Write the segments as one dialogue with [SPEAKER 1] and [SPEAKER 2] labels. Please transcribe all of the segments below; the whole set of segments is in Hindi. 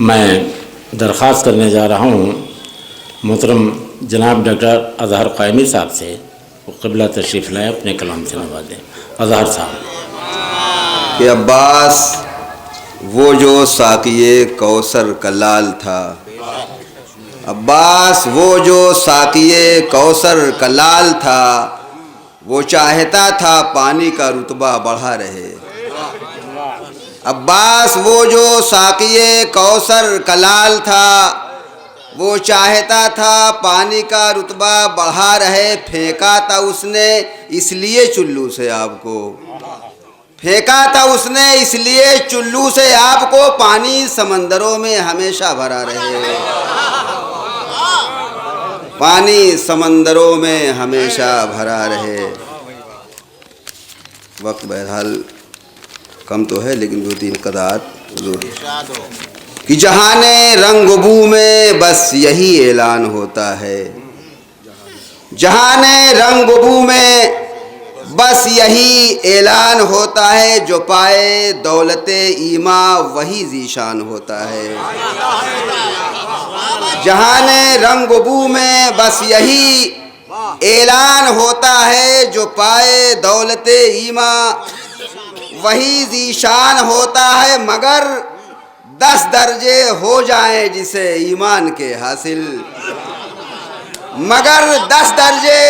[SPEAKER 1] मैं दरख्वास्त करने जा रहा हूँ मोहतरम जनाब डॉक्टर अज़हर क़ायमी साहब से, वो क़िबला तशरीफ़ लाए, अपने कलाम से नवाजें। अज़हर साहब।
[SPEAKER 2] कि अब्बास वो जो साक़िए कौसर का लाल था, अब्बास वो जो साक़िए कौसर का लाल था, वो चाहता था पानी का रुतबा बढ़ा रहे। अब्बास वो जो साक़िए कौसर का लाल था, वो चाहता था पानी का रुतबा बढ़ा रहे। फेंका था उसने इसलिए चुल्लू से आपको, फेंका था उसने इसलिए चुल्लू से आपको, पानी समंदरों में हमेशा भरा रहे। पानी समंदरों में हमेशा भरा रहे। वक्त बहरहाल कम तो है, लेकिन 2-3 कदात कि जहाने रंगबू में बस यही ऐलान होता है, जहाने रंगबू में बस यही ऐलान होता है, जो पाए दौलते ईमा वही ज़ीशान होता है। जहाने रंगबू में बस यही ऐलान होता है, जो पाए दौलते ईमा वही ज़ीशान होता है। मगर 10 दर्जे हो जाएं जिसे ईमान के हासिल, मगर 10 दर्जे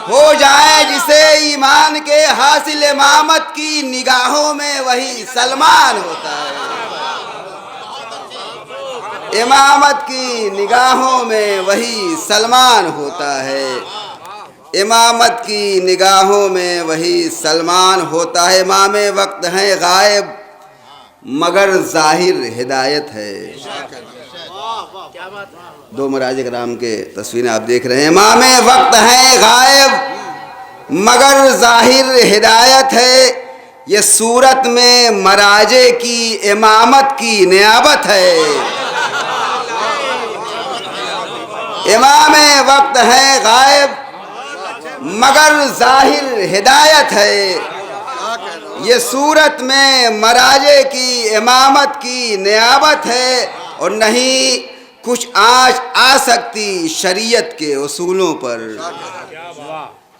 [SPEAKER 2] हो जाए जिसे ईमान के हासिल, इमामत की निगाहों में वही सलमान होता है। इमामत की निगाहों में वही सलमान होता है। इमामत की निगाहों में वही सलमान होता है। इमाम वक्त हैं गायब मगर ज़ाहिर हिदायत है। 2 मराज कराम के तस्वीरें आप देख रहे हैं। इमाम वक्त हैं गायब मगर ज़ाहिर हिदायत है। ये सूरत में मराजे की इमामत की नियाबत है। इमाम वक्त हैं गायब मगर ज़ाहिर हिदायत है। ये सूरत में मराजे की इमामत की नियाबत है। और नहीं कुछ आँच आ सकती शरीयत के उसूलों पर,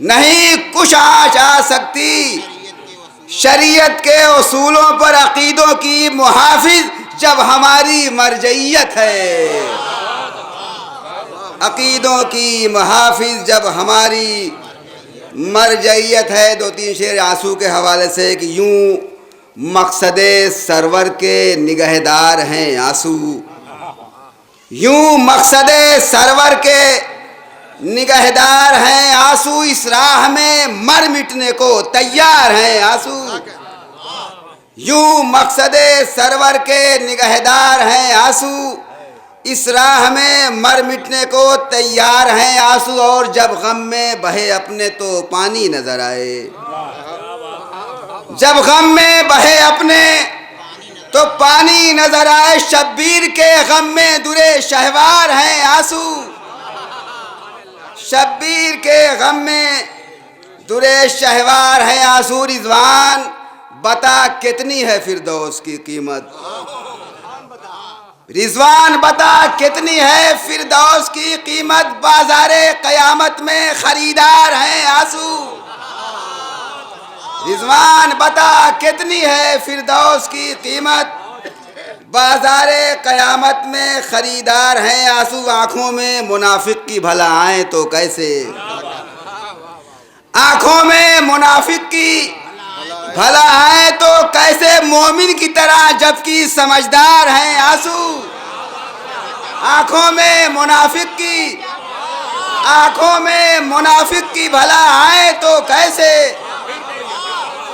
[SPEAKER 2] नहीं कुछ आँच आ सकती शरीयत के उसूलों पर। अकीदों की मुहाफिज जब हमारी मरजइयत है, अकीदों की मुहाफिज जब हमारी मरजइयत है। 2-3 शेर आंसू के हवाले से कि यूं मकसदे सरवर के निगहदार हैं आंसू, यूं मकसदे सरवर के निगहदार हैं आंसू, इस राह में मर मिटने को तैयार हैं आंसू। यूं मकसदे सरवर के निगहदार हैं आंसू, इस राह में मर मिटने को तैयार हैं आंसू। और जब गम में बहे अपने तो पानी नजर आए, जब गम में बहे अपने तो पानी नजर आए। शब्बीर के गम में दुरे शहवार हैं आंसू, शब्बीर के गम में दुरे शहवार हैं आंसू। रिजवान बता कितनी है फिरदौस की कीमत, रिजवान बता कितनी है फिरदौस की कीमत। बाजारे क़यामत में खरीदार हैं आंसू, रिजवान बता कितनी है फिरदौस की कीमत। बाजारे क़यामत में खरीदार हैं आंसू। आँखों में मुनाफिक की भला आए तो कैसे, आँखों में मुनाफिक की भला आए तो कैसे, मोमिन की तरह जबकि समझदार हैं आंसू। आँखों में मुनाफिक की, आँखों में मुनाफिक की भला आए तो कैसे,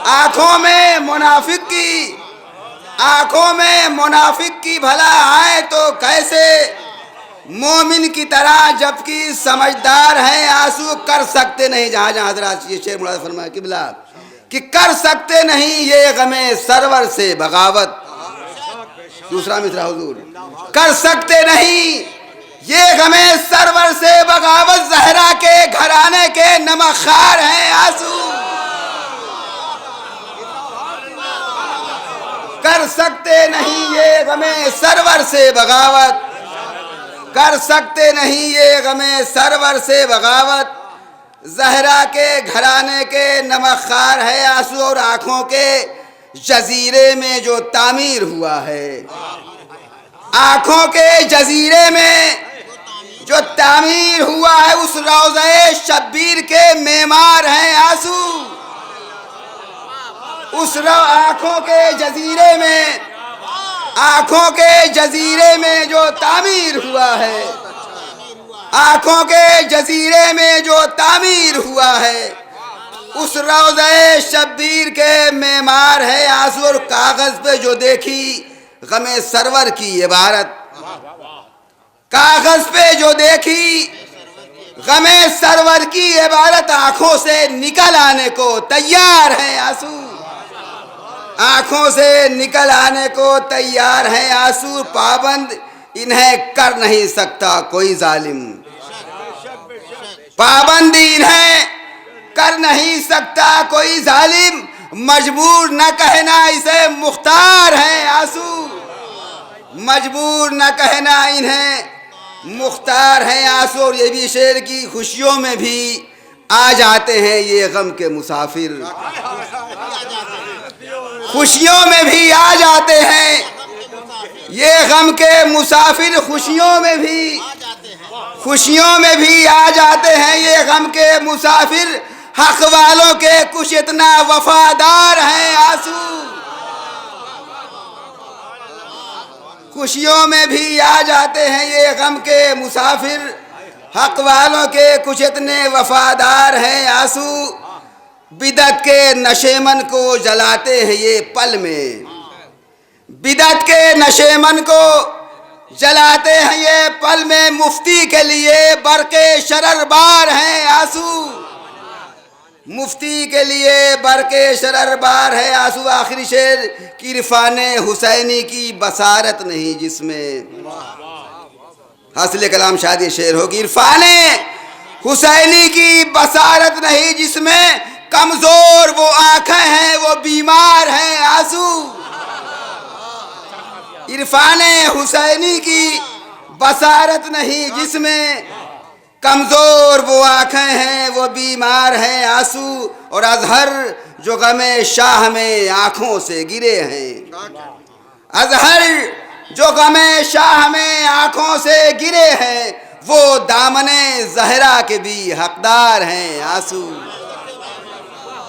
[SPEAKER 2] आँखों में मुनाफिक की, आँखों में मुनाफिक की भला आए तो कैसे, मोमिन की तरह जबकि समझदार हैं आंसू। कर सकते नहीं, जहाँ जहाँ हजरात ये शेर मुराद फरमाया किबला कि कर सकते नहीं ये गमे सरवर से बगावत। दूसरा मिसरा हुजूर, कर सकते नहीं ये गमे सरवर से बगावत। जहरा के घराने के नमखार हैं आंसू, कर सकते नहीं ये गमे सरवर से बगावत, कर सकते नहीं ये गमे सरवर से बगावत। जहरा के घराने के नमकखार है आंसू और आंखों के जजीरे में जो तामीर हुआ है, आंखों के जजीरे में जो तामीर हुआ है उस रोज़े शब्बीर के मेमार हैं आंसू। उस आंखों के जजीरे में, आंखों के जजीरे में जो तामीर हुआ है, आंखों के जजीरे में जो तामीर हुआ है उस रोज़े शब्बीर के मेमार है आंसू। और कागज पे जो देखी गमे सरवर की इबारत, कागज पे जो देखी गमे सरवर की इबारत आंखों से निकल आने को तैयार है आंसू, आंखों से निकल आने को तैयार है आंसू। पाबंद इन्हें कर नहीं सकता कोई जालिम, पाबंदी इन्हें कर नहीं सकता कोई जालिम। मजबूर न कहना इसे मुख्तार है आंसू, मजबूर न कहना इन्हें मुख्तार है आंसू। और ये भी शेर की खुशियों में भी आ जाते हैं ये गम के मुसाफिर, खुशियों में भी आ जाते हैं ये गम के मुसाफिर, खुशियों में भी, खुशियों में भी आ जाते हैं ये गम के मुसाफिर। हक वालों के कुछ इतना वफादार हैं आंसू, खुशियों में भी आ जाते हैं ये गम के मुसाफिर। हक वालों के कुछ इतने वफादार हैं आंसू। बिदत के नशेमन को जलाते हैं ये पल में, बिदत के नशेमन को जलाते हैं ये पल में। मुफ्ती के लिए बरके शरर बार हैं आंसू, मुफ्ती के लिए बरके शरर बार है आंसू। आखिरी शेर की इरफान हुसैनी की बसारत नहीं जिसमें, हासिल कलाम शादी शेर होगी। इरफान हुसैनी की बसारत नहीं जिसमें, कमजोर वो आंखें हैं वो बीमार हैं आंसू। इरफान हुसैनी की बसारत नहीं जिसमें, कमजोर वो आंखें हैं वो बीमार हैं आंसू। और अजहर जो गमे शाह में आंखों से गिरे हैं, अजहर जो गमे शाह में आंखों से गिरे हैं वो दामने जहरा के भी हकदार हैं आंसू।